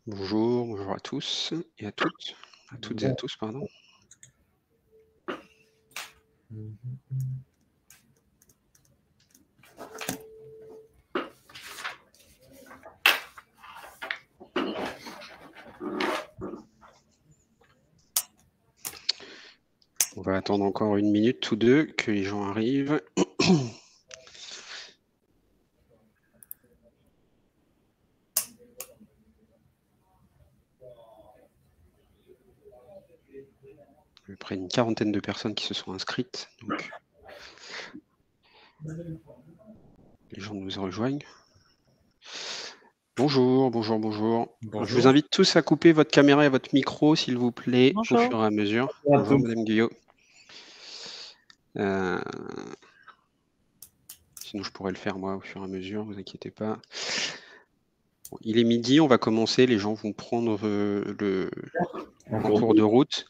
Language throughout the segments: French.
Bonjour, bonjour à tous et à toutes et à tous, pardon. On va attendre encore une minute ou deux que les gens arrivent. À peu près une quarantaine de personnes qui se sont inscrites, donc les gens nous rejoignent. Bonjour, bonjour, bonjour. Bonjour. Je vous invite tous à couper votre caméra et votre micro, s'il vous plaît, Bonjour. au fur et à mesure. Bonjour à Bonjour, tous. Madame Guyot. Sinon, je pourrais le faire moi au fur et à mesure, ne vous inquiétez pas. Bon, il est midi, on va commencer. Les gens vont prendre en cours de route.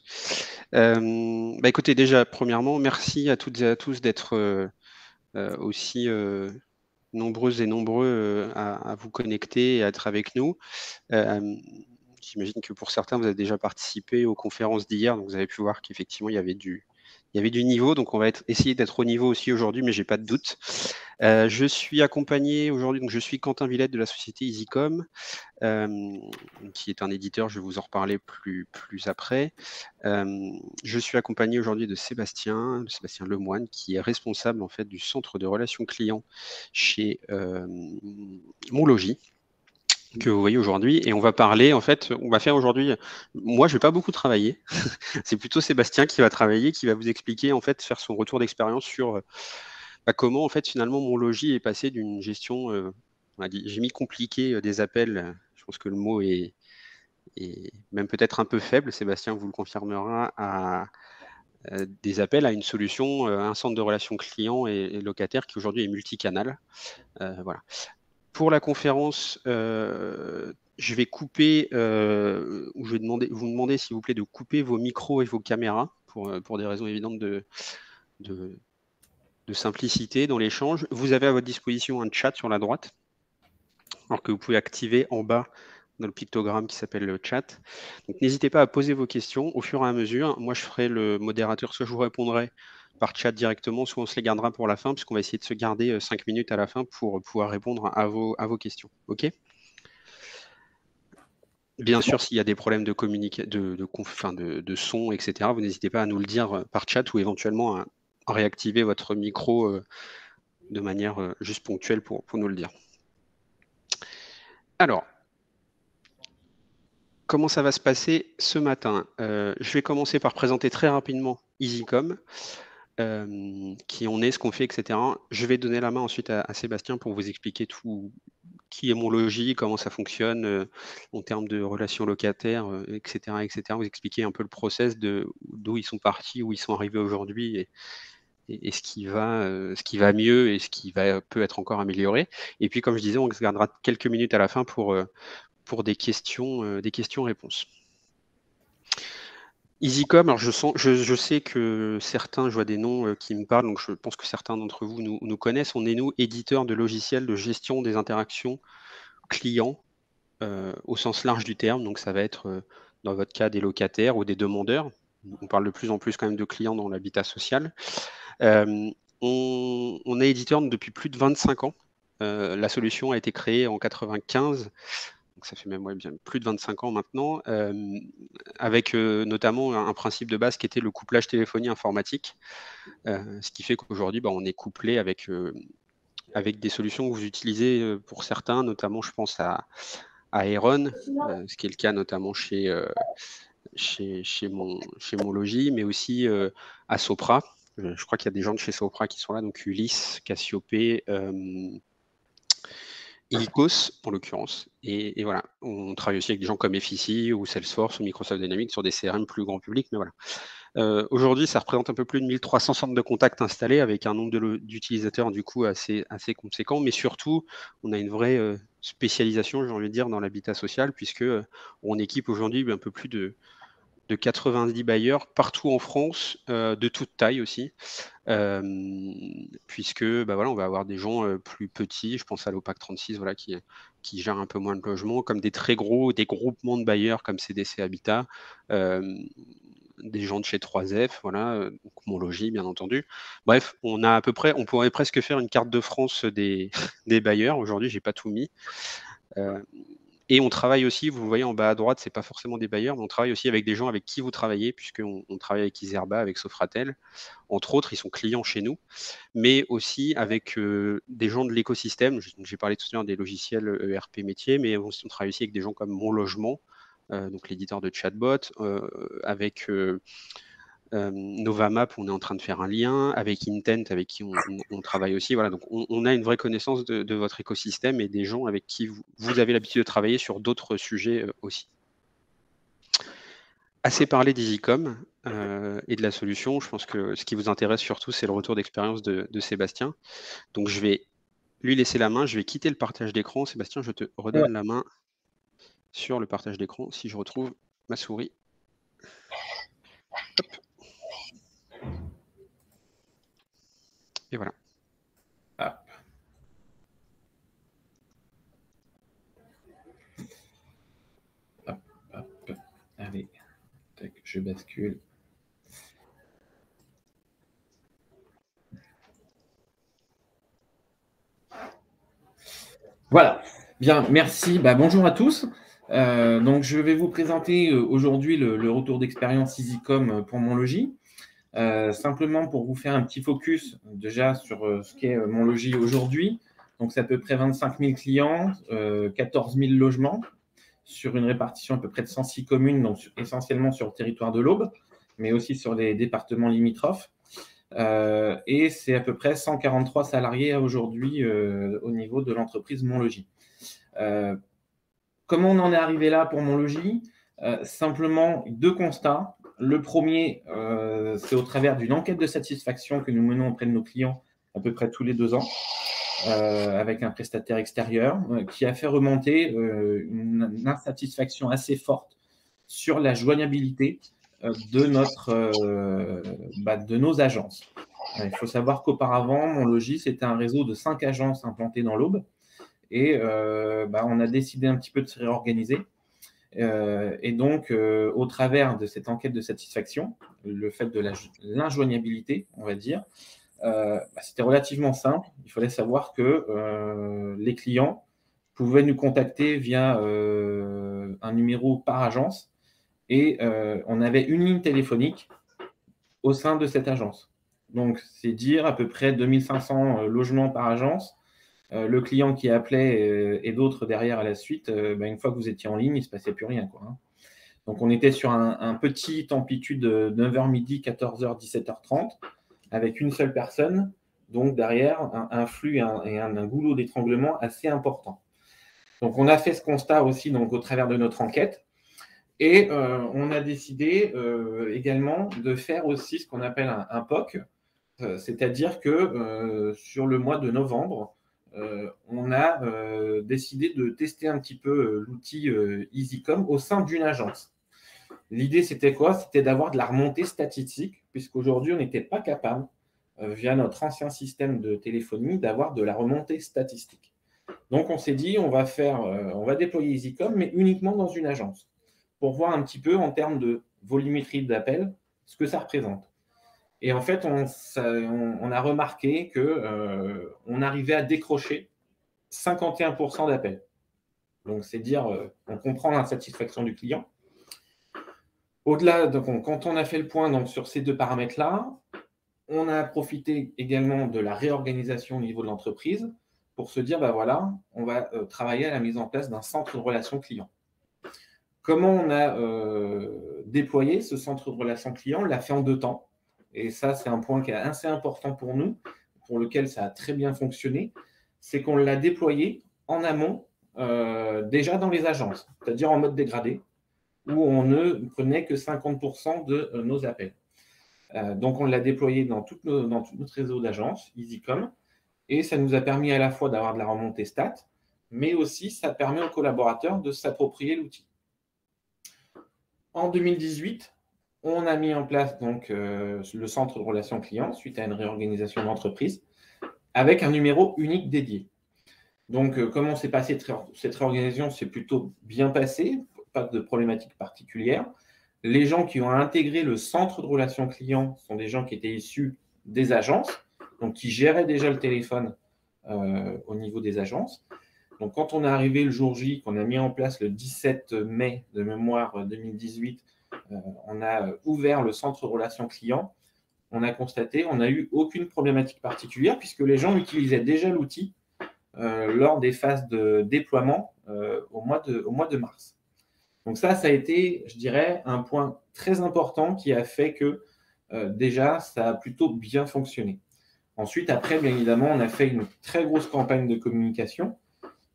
Écoutez, déjà, premièrement, merci à toutes et à tous d'être aussi nombreuses et nombreux à vous connecter et à être avec nous. J'imagine que pour certains, vous avez déjà participé aux conférences d'hier, donc vous avez pu voir qu'effectivement, il y avait du niveau, donc on va essayer d'être au niveau aussi aujourd'hui, mais j'ai pas de doute. Je suis accompagné aujourd'hui, donc je suis Quentin Villette de la société EasyCom, qui est un éditeur, je vais vous en reparler plus après. Je suis accompagné aujourd'hui de Sébastien Lemoine, qui est responsable en fait du centre de relations clients chez Mon Logis, que vous voyez aujourd'hui, et on va parler, en fait, on va faire aujourd'hui, moi je vais pas beaucoup travailler, c'est plutôt Sébastien qui va travailler, qui va vous expliquer, en fait, faire son retour d'expérience sur comment, en fait, finalement, Mon Logis est passé d'une gestion, j'ai mis compliqué des appels, je pense que le mot est même peut-être un peu faible, Sébastien vous le confirmera, à des appels à une solution, un centre de relations clients et locataires qui aujourd'hui est multicanal. Voilà. Pour la conférence, je vais couper, ou je vais vous demander s'il vous plaît de couper vos micros et vos caméras pour des raisons évidentes de simplicité dans l'échange. Vous avez à votre disposition un chat sur la droite, alors que vous pouvez activer en bas dans le pictogramme qui s'appelle le chat. Donc n'hésitez pas à poser vos questions au fur et à mesure. Moi, je ferai le modérateur, soit je vous répondrai par chat directement, soit on se les gardera pour la fin, puisqu'on va essayer de se garder 5 minutes à la fin pour pouvoir répondre à vos questions. OK ? Bien sûr, s'il y a des problèmes de son, etc., vous n'hésitez pas à nous le dire par chat ou éventuellement à réactiver votre micro de manière juste ponctuelle pour nous le dire. Alors, comment ça va se passer ce matin? Je vais commencer par présenter très rapidement EasyCom, qui on est, ce qu'on fait, etc. Je vais donner la main ensuite à Sébastien pour vous expliquer tout, qui est Mon Logis, comment ça fonctionne en termes de relations locataires, etc., etc. Vous expliquer un peu le process d'où ils sont partis, où ils sont arrivés aujourd'hui et ce qui va mieux et ce qui peut être encore amélioré. Et puis, comme je disais, on se gardera quelques minutes à la fin pour des questions-réponses. EasyCom, alors je sais que certains, je vois des noms qui me parlent, donc je pense que certains d'entre vous nous connaissent. On est, nous, éditeurs de logiciels de gestion des interactions clients au sens large du terme. Donc ça va être, dans votre cas, des locataires ou des demandeurs. On parle de plus en plus quand même de clients dans l'habitat social. On est éditeur depuis plus de 25 ans. La solution a été créée en 95, donc ça fait même bien plus de 25 ans maintenant, avec notamment un principe de base qui était le couplage téléphonie informatique, ce qui fait qu'aujourd'hui, on est couplé avec des solutions que vous utilisez pour certains, notamment je pense à Aeron, ce qui est le cas notamment chez Mon Logis, mais aussi à Sopra. Je crois qu'il y a des gens de chez Sopra qui sont là, donc Ulysse, Cassiopée, Illicos en l'occurrence. Et voilà, on travaille aussi avec des gens comme Effici ou Salesforce ou Microsoft Dynamics sur des CRM plus grand public, mais voilà. Aujourd'hui, ça représente un peu plus de 1300 centres de contact installés avec un nombre d'utilisateurs du coup assez conséquent, mais surtout, on a une vraie spécialisation, j'ai envie de dire, dans l'habitat social, puisque on équipe aujourd'hui un peu plus de de 90 bailleurs partout en France, de toute taille aussi. Puisque voilà, on va avoir des gens plus petits, je pense à l'OPAC 36, voilà, qui gèrent un peu moins de logements, comme des très gros, des groupements de bailleurs comme CDC Habitat, des gens de chez 3F, voilà, donc Mon Logis, bien entendu. Bref, on pourrait presque faire une carte de France des, des bailleurs. Aujourd'hui, j'ai pas tout mis. Et on travaille aussi, vous voyez en bas à droite, c'est pas forcément des bailleurs, mais on travaille aussi avec des gens avec qui vous travaillez, puisqu'on travaille avec Iserba, avec Sofratel. Entre autres, ils sont clients chez nous, mais aussi avec des gens de l'écosystème. J'ai parlé tout à l'heure des logiciels ERP métiers, mais on travaille aussi avec des gens comme Mon Logement, donc l'éditeur de chatbot, avec Novamap, on est en train de faire un lien, avec Intent, avec qui on travaille aussi. Voilà, donc on a une vraie connaissance de votre écosystème et des gens avec qui vous avez l'habitude de travailler sur d'autres sujets aussi. Assez parlé d'EasyCom et de la solution. Je pense que ce qui vous intéresse surtout, c'est le retour d'expérience de Sébastien. Donc, je vais lui laisser la main. Je vais quitter le partage d'écran. Sébastien, je te redonne la main sur le partage d'écran si je retrouve ma souris. Hop. Et voilà. Hop, hop. Allez, tac, je bascule. Voilà. Bien, merci. Bonjour à tous. Donc, je vais vous présenter aujourd'hui le retour d'expérience EasyCom pour Mon Logis. Simplement pour vous faire un petit focus déjà sur ce qu'est Mon Logis aujourd'hui. Donc, c'est à peu près 25 000 clients, 14 000 logements sur une répartition à peu près de 106 communes, donc essentiellement sur le territoire de l'Aube, mais aussi sur les départements limitrophes. Et c'est à peu près 143 salariés aujourd'hui au niveau de l'entreprise Mon Logis. Comment on en est arrivé là pour Mon Logis? Simplement 2 constats. Le premier, c'est au travers d'une enquête de satisfaction que nous menons auprès de nos clients à peu près tous les 2 ans, avec un prestataire extérieur, qui a fait remonter une insatisfaction assez forte sur la joignabilité de nos agences. Il faut savoir qu'auparavant, Mon Logis, c'était un réseau de 5 agences implantées dans l'Aube. Et on a décidé un petit peu de se réorganiser. Et donc, au travers de cette enquête de satisfaction, le fait de l'injoignabilité, on va dire, c'était relativement simple. Il fallait savoir que les clients pouvaient nous contacter via un numéro par agence et on avait une ligne téléphonique au sein de cette agence. Donc, c'est dire à peu près 2500 logements par agence. Le client qui appelait et d'autres derrière à la suite, une fois que vous étiez en ligne, il ne se passait plus rien, quoi. Donc, on était sur un petit amplitude de 9h midi, 14h, 17h30, avec une seule personne. Donc, derrière, un flux et un goulot d'étranglement assez important. Donc, on a fait ce constat aussi donc, au travers de notre enquête. Et on a décidé également de faire aussi ce qu'on appelle un POC, c'est-à-dire que sur le mois de novembre, on a décidé de tester un petit peu l'outil EasyCom au sein d'une agence. L'idée, c'était quoi? C'était d'avoir de la remontée statistique, puisqu'aujourd'hui, on n'était pas capable, via notre ancien système de téléphonie, d'avoir de la remontée statistique. Donc, on s'est dit, on va déployer EasyCom, mais uniquement dans une agence, pour voir un petit peu en termes de volumétrie d'appels, ce que ça représente. Et en fait, on a remarqué qu'on arrivait à décrocher 51% d'appels. Donc, c'est dire, on comprend l'insatisfaction du client. Au-delà, donc, quand on a fait le point donc, sur ces 2 paramètres-là, on a profité également de la réorganisation au niveau de l'entreprise pour se dire, voilà, on va travailler à la mise en place d'un centre de relations clients. Comment on a déployé ce centre de relations clients? On l'a fait en 2 temps. Et ça, c'est un point qui est assez important pour nous, pour lequel ça a très bien fonctionné, c'est qu'on l'a déployé en amont, déjà dans les agences, c'est-à-dire en mode dégradé, où on ne prenait que 50% de nos appels. Donc, on l'a déployé dans tout notre réseau d'agences, EasyCom, et ça nous a permis à la fois d'avoir de la remontée stat, mais aussi ça permet aux collaborateurs de s'approprier l'outil. En 2018, On a mis en place donc le centre de relations clients suite à une réorganisation d'entreprise avec un numéro unique dédié. Donc, comment s'est passée cette réorganisation? C'est plutôt bien passé, pas de problématique particulière. Les gens qui ont intégré le centre de relations clients sont des gens qui étaient issus des agences, donc qui géraient déjà le téléphone au niveau des agences. Donc, quand on est arrivé le jour J, qu'on a mis en place le 17 mai de mémoire 2018, on a ouvert le centre de relations clients. On a constaté, on n'a eu aucune problématique particulière puisque les gens utilisaient déjà l'outil lors des phases de déploiement au mois de mars. Donc ça a été, je dirais, un point très important qui a fait que déjà, ça a plutôt bien fonctionné. Ensuite, après, bien évidemment, on a fait une très grosse campagne de communication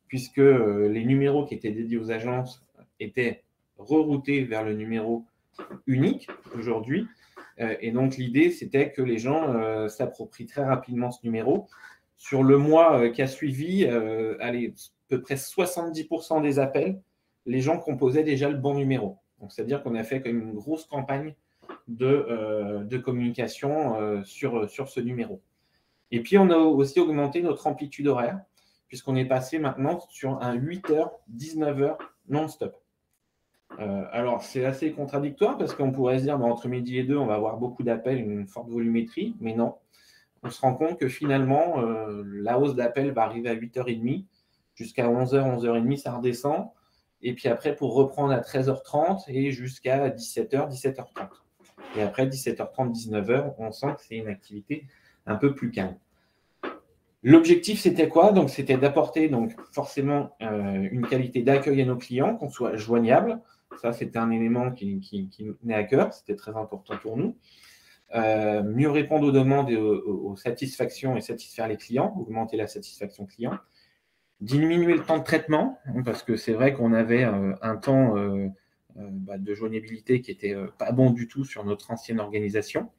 puisque les numéros qui étaient dédiés aux agences étaient reroutés vers le numéro unique aujourd'hui. Et donc, l'idée, c'était que les gens s'approprient très rapidement ce numéro. Sur le mois qui a suivi, allez, à peu près 70% des appels, les gens composaient déjà le bon numéro. Donc, c'est-à-dire qu'on a fait quand même une grosse campagne de communication sur ce numéro. Et puis, on a aussi augmenté notre amplitude horaire, puisqu'on est passé maintenant sur un 8h, 19h non-stop. Alors, c'est assez contradictoire parce qu'on pourrait se dire entre midi et 2, on va avoir beaucoup d'appels, une forte volumétrie, mais non. On se rend compte que finalement, la hausse d'appels va arriver à 8h30, jusqu'à 11h, 11h30, ça redescend. Et puis après, pour reprendre à 13h30 et jusqu'à 17h, 17h30. Et après, 17h30, 19h, on sent que c'est une activité un peu plus calme. L'objectif, c'était quoi? Donc, c'était d'apporter donc forcément une qualité d'accueil à nos clients, qu'on soit joignable. Ça, c'était un élément qui nous tenait à cœur. C'était très important pour nous. Mieux répondre aux demandes et aux satisfactions et satisfaire les clients, augmenter la satisfaction client. Diminuer le temps de traitement, parce que c'est vrai qu'on avait un temps de joignabilité qui n'était pas bon du tout sur notre ancienne organisation.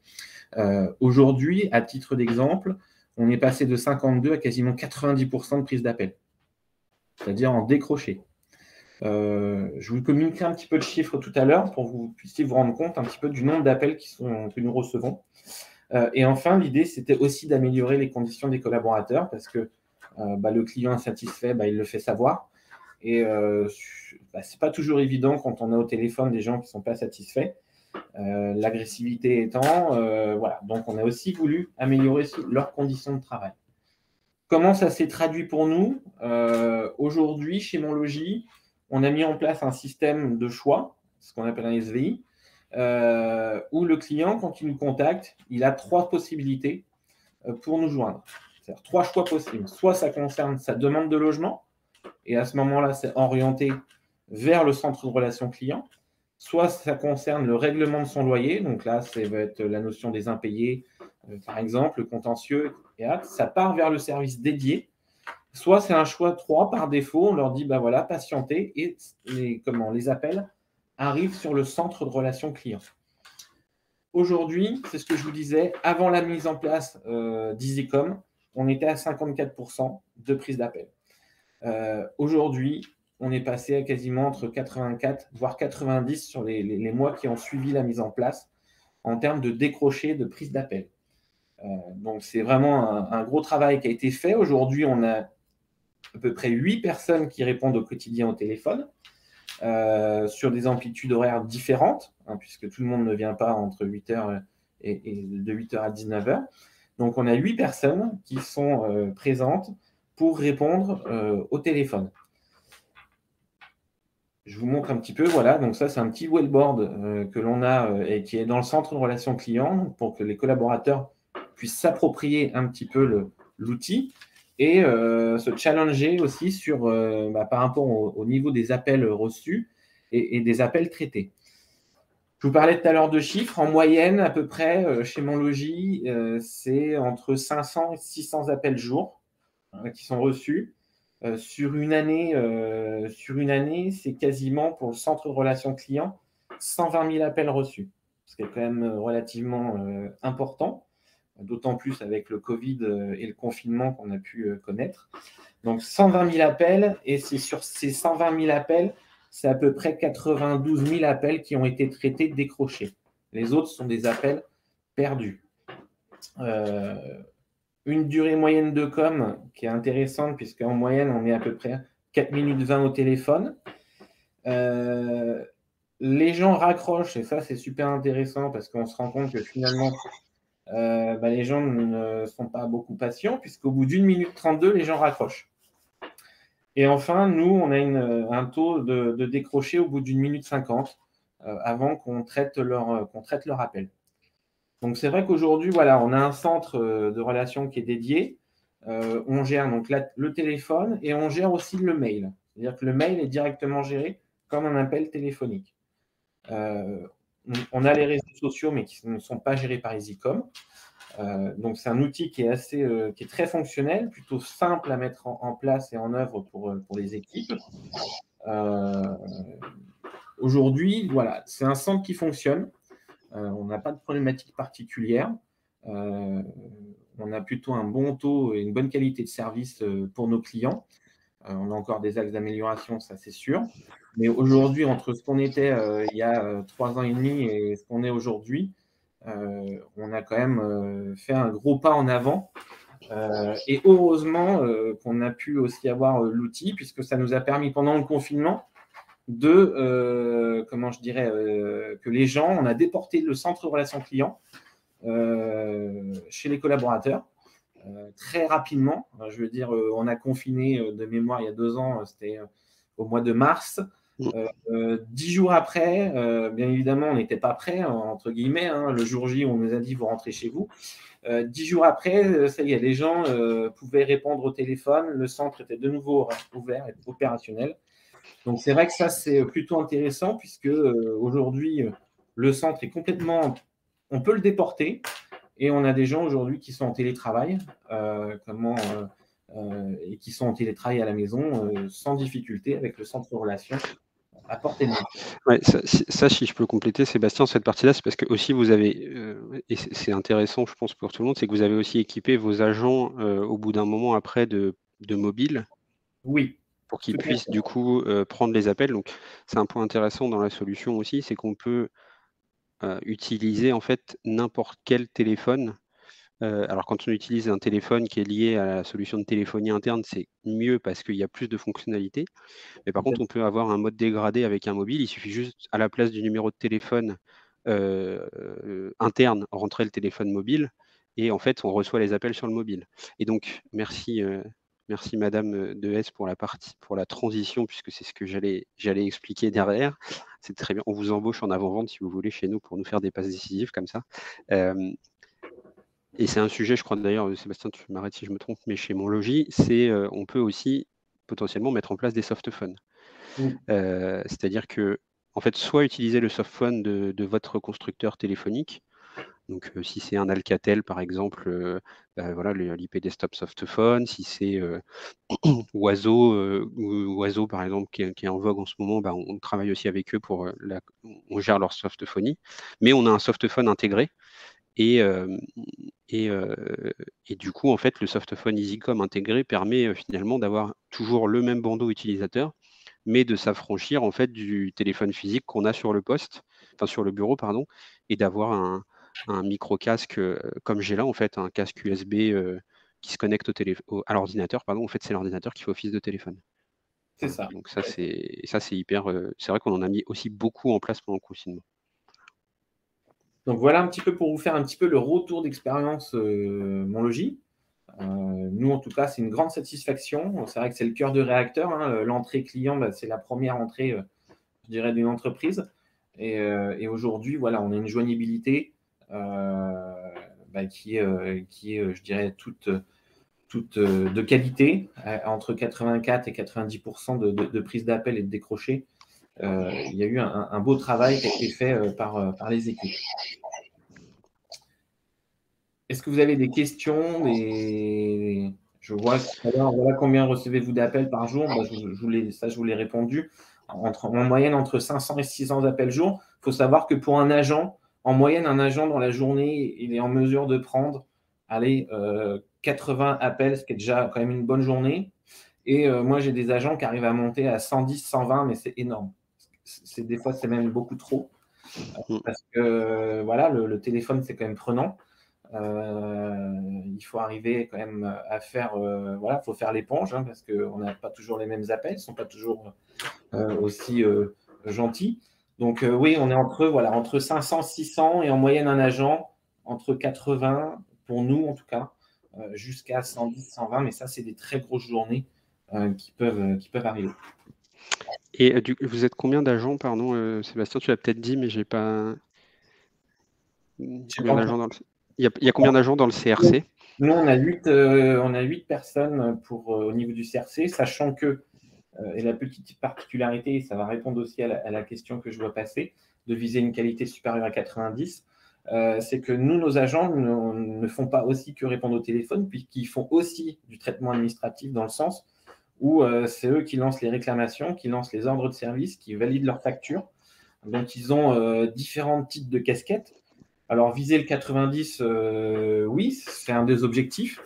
Aujourd'hui, à titre d'exemple, on est passé de 52 à quasiment 90% de prise d'appel, c'est-à-dire en décroché. Je vous communiquerai un petit peu de chiffres tout à l'heure pour que vous puissiez vous rendre compte un petit peu du nombre d'appels que nous recevons. Et enfin, l'idée, c'était aussi d'améliorer les conditions des collaborateurs parce que le client insatisfait, il le fait savoir. Et ce n'est pas toujours évident quand on a au téléphone des gens qui ne sont pas satisfaits. L'agressivité étant, voilà. Donc, on a aussi voulu améliorer leurs conditions de travail. Comment ça s'est traduit pour nous? Aujourd'hui, chez Monlogis, on a mis en place un système de choix, ce qu'on appelle un SVI, où le client, quand il nous contacte, il a 3 possibilités pour nous joindre. C'est-à-dire 3 choix possibles. Soit ça concerne sa demande de logement, et à ce moment-là, c'est orienté vers le centre de relations clients. Soit ça concerne le règlement de son loyer, donc là, ça va être la notion des impayés, par exemple, le contentieux, et ça part vers le service dédié. Soit c'est un choix 3 par défaut, on leur dit, voilà, patientez, et les appels arrivent sur le centre de relations clients. Aujourd'hui, c'est ce que je vous disais, avant la mise en place d'EasyCom, on était à 54% de prise d'appel. Aujourd'hui, on est passé à quasiment entre 84, voire 90 sur les mois qui ont suivi la mise en place en termes de décroché de prise d'appel. Donc, c'est vraiment un gros travail qui a été fait. Aujourd'hui, on a à peu près 8 personnes qui répondent au quotidien au téléphone sur des amplitudes horaires différentes, puisque tout le monde ne vient pas entre 8h et de 8h à 19h. Donc, on a 8 personnes qui sont présentes pour répondre au téléphone. Je vous montre un petit peu, voilà, donc ça c'est un petit wellboard que l'on a et qui est dans le centre de relations clients pour que les collaborateurs puissent s'approprier un petit peu l'outil et se challenger aussi sur, par rapport au niveau des appels reçus et des appels traités. Je vous parlais tout à l'heure de chiffres, en moyenne à peu près chez Monlogis, c'est entre 500 et 600 appels jour qui sont reçus. Sur une année, c'est quasiment pour le centre de relations clients 120 000 appels reçus, ce qui est quand même relativement important, d'autant plus avec le Covid et le confinement qu'on a pu connaître. Donc 120 000 appels, et c'est sur ces 120 000 appels, c'est à peu près 92 000 appels qui ont été traités, décrochés. Les autres sont des appels perdus. Une durée moyenne de com qui est intéressante, puisqu'en moyenne, on est à peu près 4 minutes 20 au téléphone. Les gens raccrochent, et ça, c'est super intéressant, parce qu'on se rend compte que finalement, les gens ne sont pas beaucoup patients, puisqu'au bout d'1 minute 32, les gens raccrochent. Et enfin, nous, on a un taux de décroché au bout d'1 minute 50, avant qu'on traite leur appel. Donc, c'est vrai qu'aujourd'hui, voilà, on a un centre de relations qui est dédié. On gère donc le téléphone et on gère aussi le mail. C'est-à-dire que le mail est directement géré comme un appel téléphonique. On a les réseaux sociaux, mais qui ne sont pas gérés par EasyCom. Donc, c'est un outil qui est très fonctionnel, plutôt simple à mettre en place et en œuvre pour les équipes. Aujourd'hui, voilà, c'est un centre qui fonctionne. On n'a pas de problématique particulière. On a plutôt un bon taux et une bonne qualité de service pour nos clients. On a encore des axes d'amélioration, ça c'est sûr. Mais aujourd'hui, entre ce qu'on était il y a 3 ans et demi et ce qu'on est aujourd'hui, on a quand même fait un gros pas en avant. Et heureusement qu'on a pu aussi avoir l'outil, puisque ça nous a permis pendant le confinement que les gens, on a déporté le centre relations clients chez les collaborateurs très rapidement. Je veux dire, on a confiné de mémoire il y a 2 ans, c'était au mois de mars. 10 jours après, bien évidemment, on n'était pas prêts, entre guillemets, hein, le jour J, on nous a dit vous rentrez chez vous. 10 jours après, ça y est, les gens pouvaient répondre au téléphone, le centre était de nouveau ouvert et opérationnel. Donc, c'est vrai que ça, c'est plutôt intéressant, puisque aujourd'hui, le centre est complètement… On peut le déporter, et on a des gens aujourd'hui qui sont en télétravail, et qui sont en télétravail à la maison sans difficulté avec le centre de relations à portée de main. Ouais, ça, si je peux compléter, Sébastien, cette partie-là, c'est parce que aussi vous avez, et c'est intéressant, je pense, pour tout le monde, c'est que vous avez aussi équipé vos agents au bout d'un moment après de mobile. Oui. Pour qu'ils puissent du coup prendre les appels. Donc, c'est un point intéressant dans la solution aussi, c'est qu'on peut utiliser en fait n'importe quel téléphone. Alors, quand on utilise un téléphone qui est lié à la solution de téléphonie interne, c'est mieux parce qu'il y a plus de fonctionnalités. Mais par contre, on peut avoir un mode dégradé avec un mobile. Il suffit juste, à la place du numéro de téléphone interne, rentrer le téléphone mobile. Et en fait, on reçoit les appels sur le mobile. Et donc, merci Madame Dehes pour la transition, puisque c'est ce que j'allais expliquer derrière. C'est très bien. On vous embauche en avant-vente si vous voulez chez nous pour nous faire des passes décisives comme ça. Et c'est un sujet, je crois d'ailleurs, Sébastien, tu m'arrêtes si je me trompe, mais chez Monlogi, c'est on peut aussi potentiellement mettre en place des softphones. C'est-à-dire que, en fait, soit utiliser le softphone de votre constructeur téléphonique. Donc, si c'est un Alcatel, par exemple, voilà, l'IP Desktop Softphone. Si c'est Oiseau, par exemple, qui est en vogue en ce moment, on travaille aussi avec eux on gère leur softphonie. Mais on a un softphone intégré. Et du coup, en fait, le softphone EasyCom intégré permet finalement d'avoir toujours le même bandeau utilisateur, mais de s'affranchir en fait du téléphone physique qu'on a sur le bureau, pardon, et d'avoir un micro-casque comme j'ai là, en fait, un casque USB qui se connecte à l'ordinateur, pardon. En fait, c'est l'ordinateur qui fait office de téléphone. C'est ça. Donc ça, c'est hyper… c'est vrai qu'on en a mis aussi beaucoup en place pendant le confinement. Donc, voilà un petit peu pour vous faire un petit peu le retour d'expérience Monlogi. Nous, en tout cas, c'est une grande satisfaction. C'est vrai que c'est le cœur de réacteur. Hein. L'entrée client, c'est la première entrée, je dirais, d'une entreprise. Et aujourd'hui, voilà, on a une joignabilité qui est, je dirais, toute de qualité, entre 84 et 90% de prise d'appel et de décroché. Il y a eu un beau travail qui a été fait par les équipes. Est-ce que vous avez des questions? Je vois voilà combien recevez-vous d'appels par jour. Je vous l'ai répondu. En moyenne, entre 500 et 600 appels jour. Il faut savoir que pour un agent, en moyenne, un agent dans la journée, il est en mesure de prendre 80 appels, ce qui est déjà quand même une bonne journée. Et moi, j'ai des agents qui arrivent à monter à 110, 120, mais c'est énorme. Des fois, c'est même beaucoup trop. Parce que voilà, le téléphone, c'est quand même prenant. Il faut arriver quand même à faire, voilà, il faut faire l'éponge, hein, parce qu'on n'a pas toujours les mêmes appels, ils ne sont pas toujours aussi gentils. Donc oui, on est entre 500, 600 et en moyenne un agent entre 80, pour nous en tout cas, jusqu'à 110, 120, mais ça, c'est des très grosses journées qui peuvent arriver. Et vous êtes combien d'agents, pardon, Sébastien, tu l'as peut-être dit, mais j'ai pas. Combien d'agents dans le... il y a combien d'agents dans le CRC? Nous, on a 8 personnes au niveau du CRC, sachant que, et la petite particularité, ça va répondre aussi à la question que je vois passer, de viser une qualité supérieure à 90, c'est que nous, nos agents ne font pas aussi que répondre au téléphone, puisqu'ils font aussi du traitement administratif dans le sens où c'est eux qui lancent les réclamations, qui lancent les ordres de service, qui valident leurs factures. Donc, ils ont différents types de casquettes. Alors, viser le 90, oui, c'est un des objectifs.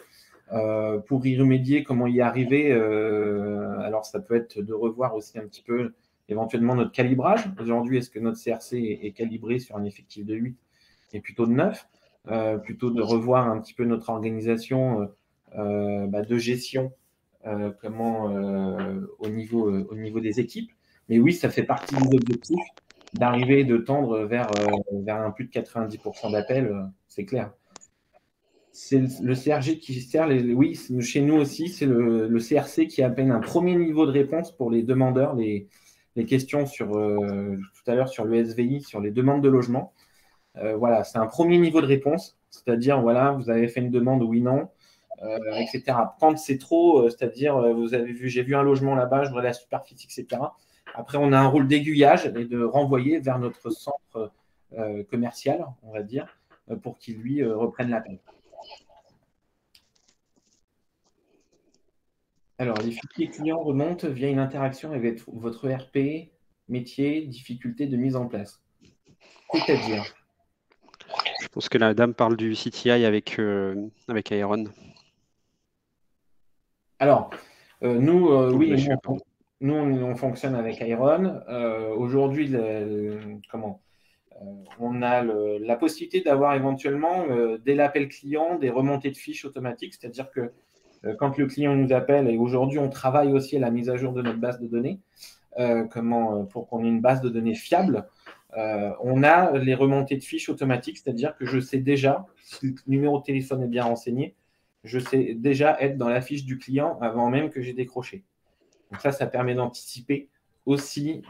Pour y remédier, comment y arriver, alors ça peut être de revoir aussi un petit peu éventuellement notre calibrage. Aujourd'hui, est-ce que notre CRC est calibré sur un effectif de 8 et plutôt de 9, plutôt de revoir un petit peu notre organisation de gestion au niveau des équipes. Mais oui, ça fait partie des objectifs d'arriver et de tendre vers un plus de 90% d'appels, c'est clair. C'est le CRG qui sert oui, chez nous aussi, c'est le CRC qui appelle un premier niveau de réponse pour les demandeurs, les questions tout à l'heure sur le SVI, sur les demandes de logement. Voilà, c'est un premier niveau de réponse, c'est-à-dire, voilà, vous avez fait une demande, oui, non, etc. Quand c'est trop, c'est-à-dire, vous avez vu, j'ai vu un logement là-bas, je voudrais la superficie, etc. Après, on a un rôle d'aiguillage et de renvoyer vers notre centre commercial, on va dire, pour qu'il, lui, reprenne l'appel. Alors, les fichiers clients remontent via une interaction avec votre ERP, métier, difficulté de mise en place. C'est-à-dire? Je pense que la dame parle du CTI avec Aeron. Alors, nous, oui, nous, on fonctionne avec Aeron. Aujourd'hui, on a la possibilité d'avoir éventuellement, dès l'appel client, des remontées de fiches automatiques, c'est-à-dire que quand le client nous appelle, et aujourd'hui, on travaille aussi à la mise à jour de notre base de données, pour qu'on ait une base de données fiable, on a les remontées de fiches automatiques, c'est-à-dire que je sais déjà, si le numéro de téléphone est bien renseigné, je sais déjà être dans la fiche du client avant même que j'ai décroché. Donc ça permet d'anticiper aussi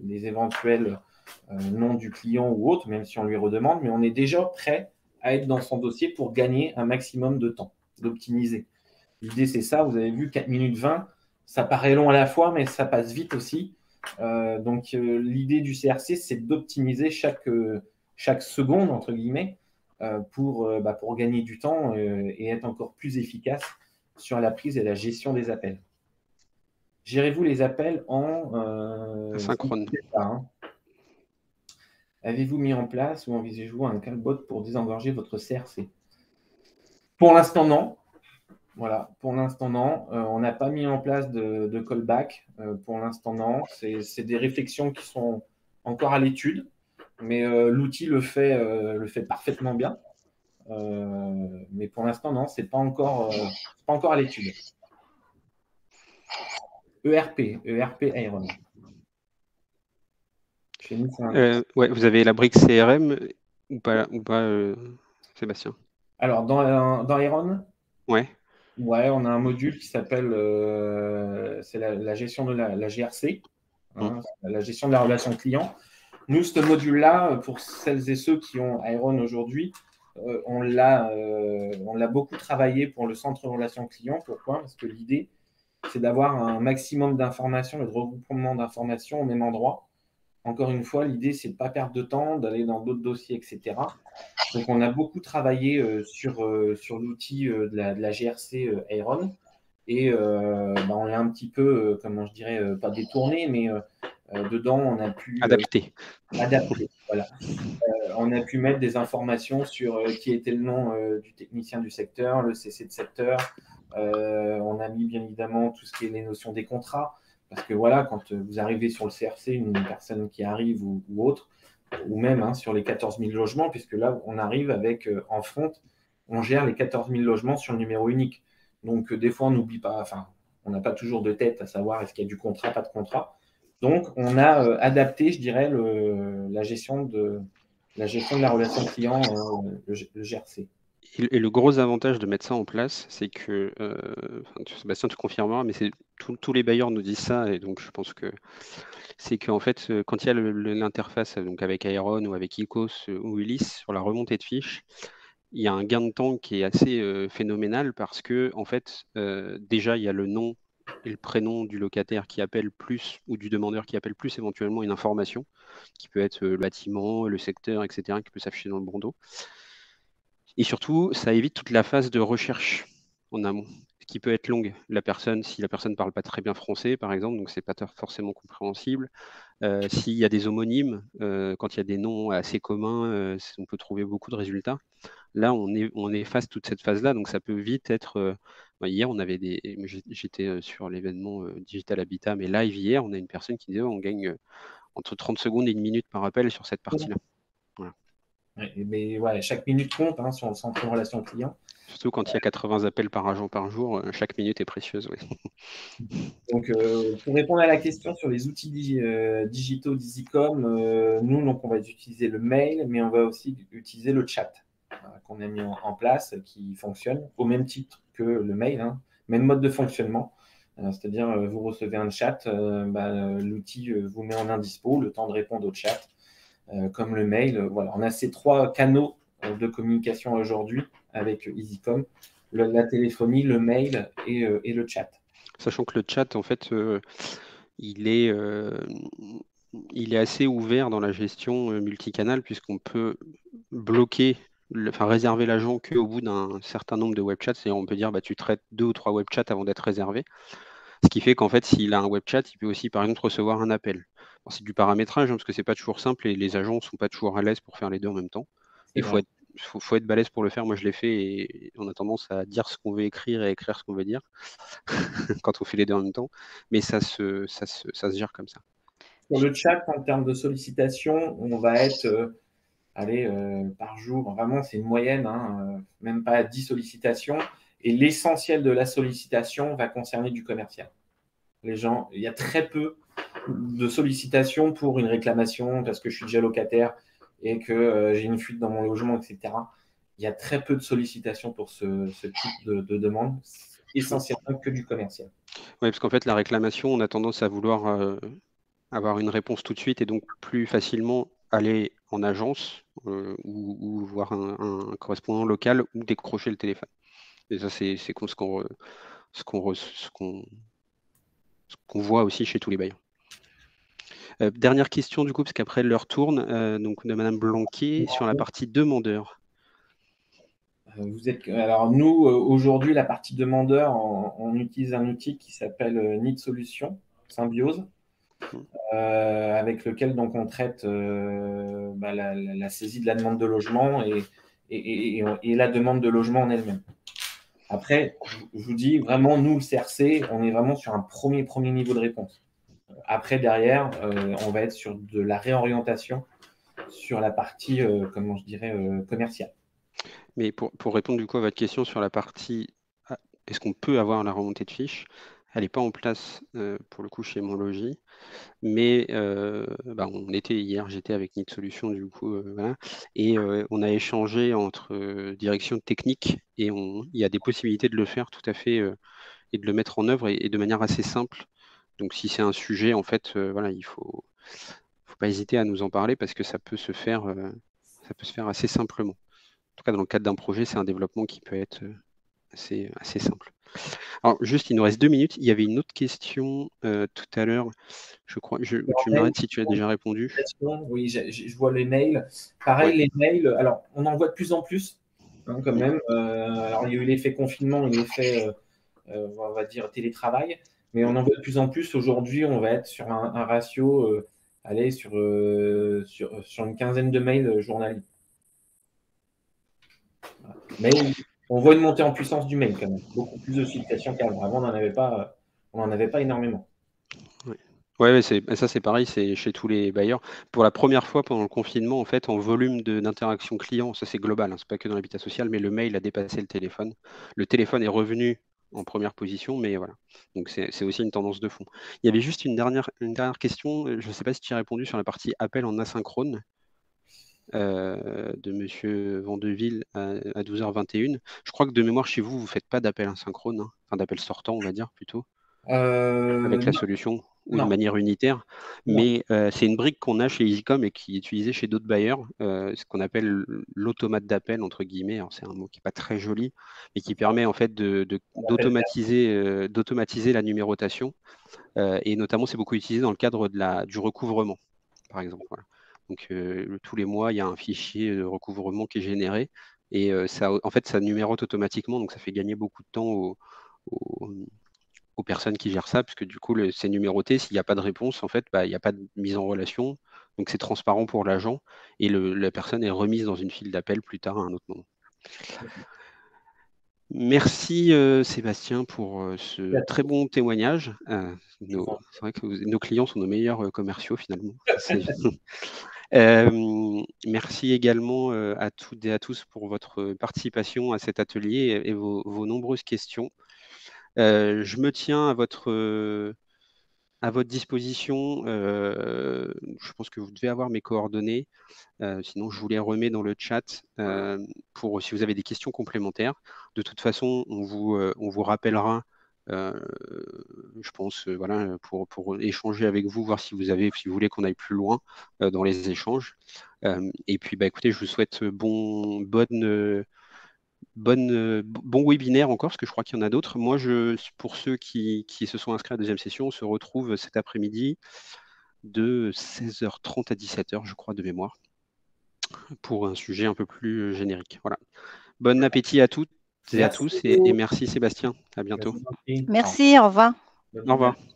les éventuels noms du client ou autres, même si on lui redemande, mais on est déjà prêt à être dans son dossier pour gagner un maximum de temps, d'optimiser. L'idée, c'est ça. Vous avez vu, 4 minutes 20, ça paraît long à la fois, mais ça passe vite aussi. Donc, l'idée du CRC, c'est d'optimiser chaque seconde, entre guillemets, pour gagner du temps et être encore plus efficace sur la prise et la gestion des appels. Gérez-vous les appels en synchrone. Avez-vous mis en place ou envisagez-vous un chatbot pour désengorger votre CRC? Pour l'instant, non. Voilà, pour l'instant, non. On n'a pas mis en place de callback. Pour l'instant, non. C'est des réflexions qui sont encore à l'étude, mais l'outil le fait parfaitement bien. Mais pour l'instant, non, c'est pas encore à l'étude. ERP Aeron. Chez nous, ouais, vous avez la brique CRM ou pas Sébastien? Alors, dans Aeron, ouais, on a un module qui s'appelle c'est la gestion de la GRC, la gestion de la relation client. Nous, ce module-là, pour celles et ceux qui ont Aeron aujourd'hui, on l'a beaucoup travaillé pour le centre de relation client. Pourquoi? Parce que l'idée, c'est d'avoir un maximum d'informations et de regroupement d'informations au même endroit. Encore une fois, l'idée, c'est de ne pas perdre de temps, d'aller dans d'autres dossiers, etc. Donc, on a beaucoup travaillé sur l'outil de la GRC Aeron. Et on l'a un petit peu, comment je dirais, pas détourné, mais dedans, on a pu adapter. Voilà. On a pu mettre des informations sur qui était le nom du technicien du secteur, le CC de secteur. On a mis bien évidemment tout ce qui est les notions des contrats. Parce que voilà, quand vous arrivez sur le CRC, une personne qui arrive ou autre, ou même sur les 14 000 logements, puisque là, on arrive avec, en front, on gère les 14 000 logements sur le numéro unique. Donc, des fois, on n'oublie pas, enfin, on n'a pas toujours de tête à savoir est-ce qu'il y a du contrat, pas de contrat. Donc, on a adapté, je dirais, la gestion de la relation client, le GRC. Et le gros avantage de mettre ça en place, c'est que, Sébastien, tu confirmeras, mais tous les bailleurs nous disent ça, et donc je pense que c'est qu'en fait, quand il y a l'interface donc avec Aeron ou avec Icos ou Ulysse sur la remontée de fiches, il y a un gain de temps qui est assez phénoménal parce que en fait, déjà, il y a le nom et le prénom du locataire qui appelle plus ou du demandeur qui appelle plus éventuellement une information qui peut être le bâtiment, le secteur, etc., qui peut s'afficher dans le bandeau. Et surtout, ça évite toute la phase de recherche en amont, qui peut être longue. Si la personne ne parle pas très bien français, par exemple, donc c'est pas forcément compréhensible. S'il y a des homonymes, quand il y a des noms assez communs, on peut trouver beaucoup de résultats. Là, on efface toute cette phase-là, donc ça peut vite être. Hier, j'étais sur l'événement Digital Habitat, mais live hier, on a une personne qui disait on gagne entre 30 secondes et une minute par appel sur cette partie-là. Voilà. Mais ouais, chaque minute compte sur le centre de relation client. Surtout quand il y a 80 appels par agent par jour, chaque minute est précieuse. Oui. Donc, pour répondre à la question sur les outils digitaux d'EasyCom, nous, donc, on va utiliser le mail, mais on va aussi utiliser le chat qu'on a mis en place, qui fonctionne au même titre que le mail, même mode de fonctionnement. C'est-à-dire, vous recevez un chat, l'outil vous met en indispo, le temps de répondre au chat, comme le mail. Voilà, on a ces 3 canaux de communication aujourd'hui avec EasyCom, la téléphonie, le mail et le chat. Sachant que le chat, en fait, il est assez ouvert dans la gestion multicanal, puisqu'on peut bloquer, réserver l'agent qu'au bout d'un certain nombre de web chats. C'est-à-dire, on peut dire, tu traites 2 ou 3 web chats avant d'être réservé. Ce qui fait qu'en fait, s'il a un web chat, il peut aussi, par exemple, recevoir un appel. C'est du paramétrage, parce que c'est pas toujours simple et les agents ne sont pas toujours à l'aise pour faire les deux en même temps. Il faut être balèze pour le faire. Moi, je l'ai fait et on a tendance à dire ce qu'on veut écrire et écrire ce qu'on veut dire quand on fait les deux en même temps. Mais ça se gère comme ça. Sur le chat, en termes de sollicitation, on va être par jour, vraiment, c'est une moyenne, même pas 10 sollicitations. Et l'essentiel de la sollicitation va concerner du commercial. Les gens, il y a très peu de sollicitations pour une réclamation parce que je suis déjà locataire et que j'ai une fuite dans mon logement, etc. Il y a très peu de sollicitations pour ce type de demande, essentiellement que du commercial. Oui, parce qu'en fait, la réclamation, on a tendance à vouloir avoir une réponse tout de suite et donc plus facilement aller en agence ou voir un correspondant local ou décrocher le téléphone. Et ça, c'est ce qu'on voit aussi chez tous les bailleurs. Dernière question du coup, parce qu'après l'heure tourne, donc de Madame Blanquet sur la partie demandeur. Alors nous, aujourd'hui, la partie demandeur, on utilise un outil qui s'appelle Need Solution, Symbiose, avec lequel donc, on traite la saisie de la demande de logement et la demande de logement en elle-même. Après, je vous dis, vraiment, nous, le CRC, on est vraiment sur un premier niveau de réponse. Après, derrière, on va être sur de la réorientation sur la partie, comment je dirais, commerciale. Mais pour répondre du coup à votre question sur la partie, est-ce qu'on peut avoir la remontée de fiches? Elle n'est pas en place pour le coup chez Mon Logis, mais on était hier, j'étais avec Need Solutions du coup, voilà, et on a échangé entre direction technique et il y a des possibilités de le faire tout à fait et de le mettre en œuvre et de manière assez simple. Donc si c'est un sujet, en fait, voilà, il faut pas hésiter à nous en parler parce que ça peut se faire assez simplement. En tout cas, dans le cadre d'un projet, c'est un développement qui peut être assez simple. Alors, juste, il nous reste 2 minutes. Il y avait une autre question tout à l'heure. Je crois, tu m'arrêtes si tu as déjà répondu. Oui, je vois les mails. Pareil, les mails, alors on en voit de plus en plus, quand même. Alors, il y a eu l'effet confinement et l'effet, on va dire, télétravail, mais on en voit de plus en plus. Aujourd'hui, on va être sur un ratio, sur une quinzaine de mails journaliers. Mais on voit une montée en puissance du mail quand même. Beaucoup plus de sollicitations qu'avant. Avant, on n'en avait pas énormément. Ouais, ça c'est pareil, c'est chez tous les bailleurs. Pour la première fois pendant le confinement, en fait, en volume d'interaction client, ça c'est global, hein, c'est pas que dans l'habitat social, mais le mail a dépassé le téléphone. Le téléphone est revenu en première position, mais voilà. Donc c'est aussi une tendance de fond. Il y avait juste une dernière question, je ne sais pas si tu as répondu sur la partie appel en asynchrone de Monsieur Vandeville à 12h21. Je crois que de mémoire chez vous, vous ne faites pas d'appel asynchrone, hein, enfin d'appel sortant, on va dire plutôt. Avec la Non, solution ou de non, manière unitaire. non. Mais c'est une brique qu'on a chez EasyCom et qui est utilisée chez d'autres bailleurs, ce qu'on appelle l'automate d'appel, entre guillemets. Alors, c'est un mot qui n'est pas très joli, mais qui permet en fait On appelle ça. d'automatiser la numérotation. Et notamment, c'est beaucoup utilisé dans le cadre du recouvrement, par exemple. Voilà. Donc, tous les mois, il y a un fichier de recouvrement qui est généré. Et en fait, ça numérote automatiquement, donc ça fait gagner beaucoup de temps aux personnes qui gèrent ça, puisque du coup, c'est numéroté. S'il n'y a pas de réponse, en fait, il n'y a pas de mise en relation. Donc, c'est transparent pour l'agent et la personne est remise dans une file d'appel plus tard à un autre moment. Merci Sébastien pour ce très bon témoignage. C'est vrai que nos clients sont nos meilleurs commerciaux finalement. Merci également à toutes et à tous pour votre participation à cet atelier et vos nombreuses questions. Je me tiens à votre disposition. Je pense que vous devez avoir mes coordonnées. Sinon, je vous les remets dans le chat pour si vous avez des questions complémentaires. De toute façon, on vous rappellera, je pense, voilà, pour échanger avec vous, voir si vous voulez qu'on aille plus loin dans les échanges. Et puis, écoutez, je vous souhaite bon webinaire encore, parce que je crois qu'il y en a d'autres. Moi, pour ceux qui se sont inscrits à la deuxième session, on se retrouve cet après-midi de 16h30 à 17h, je crois, de mémoire, pour un sujet un peu plus générique. Voilà. Bon appétit à toutes et à Merci. tous, et merci Sébastien. À bientôt. Je vous en prie. Merci, au revoir. Bonne Au revoir. journée.